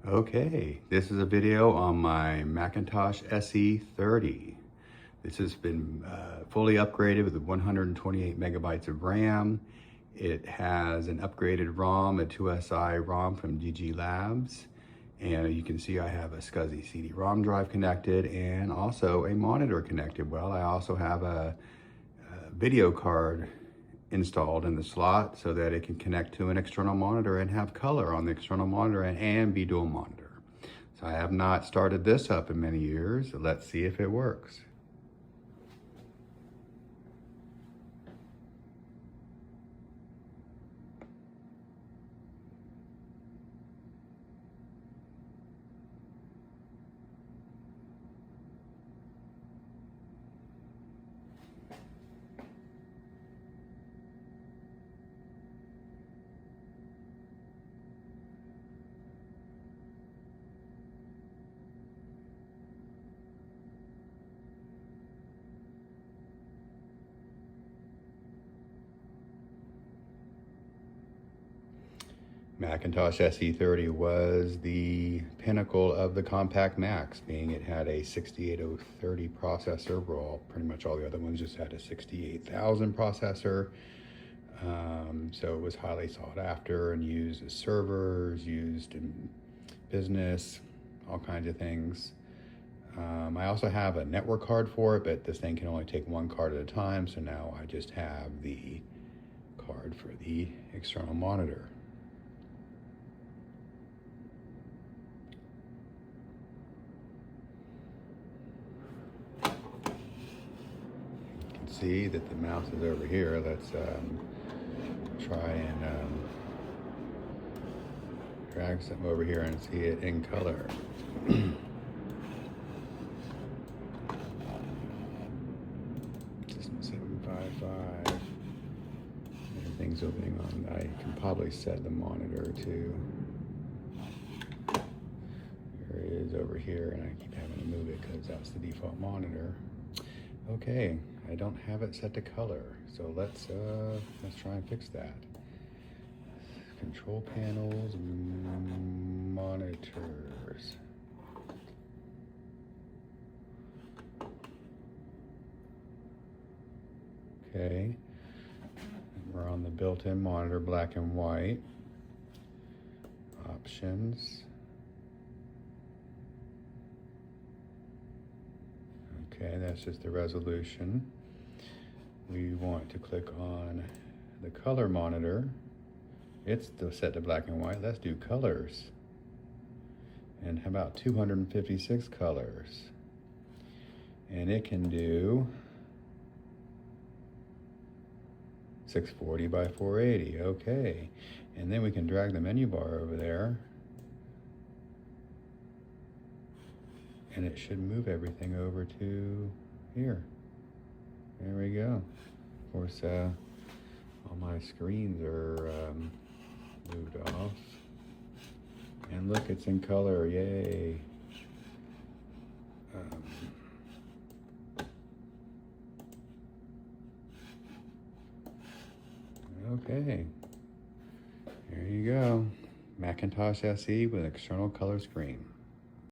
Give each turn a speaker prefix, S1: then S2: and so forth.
S1: Okay, this is a video on my Macintosh SE 30. This has been fully upgraded with 128 megabytes of RAM. It has an upgraded ROM, a 2SI ROM from GGLABS. And you can see I have a SCSI CD-ROM drive connected and also a monitor connected. Well, I also have a video card installed in the slot so that it can connect to an external monitor and have color on the external monitor and be dual monitor. So I have not started this up in many years. So let's see if it works. Macintosh SE 30 was the pinnacle of the compact Macs, being it had a 68030 processor, while pretty much all the other ones just had a 68000 processor. So it was highly sought after and used as servers, used in business, all kinds of things. I also have a network card for it, but this thing can only take one card at a time, so now I just have the card for the external monitor. See that the mouse is over here. Let's try and drag something over here and see it in color. System 755. Everything's opening on. I can probably set the monitor to. There it is over here, and I keep having to move it because that's the default monitor. Okay, I don't have it set to color, so let's try and fix that. Control panels, monitors. Okay, we're on the built-in monitor, black and white. Options. Okay, that's just the resolution. We want to click on the color monitor. It's still set to black and white. Let's do colors. And how about 256 colors? And it can do 640 by 480. Okay. And then we can drag the menu bar over there. And it should move everything over to here. There we go. Of course, all my screens are moved off. And look, it's in color, yay. Okay, there you go. Macintosh SE with external color screen.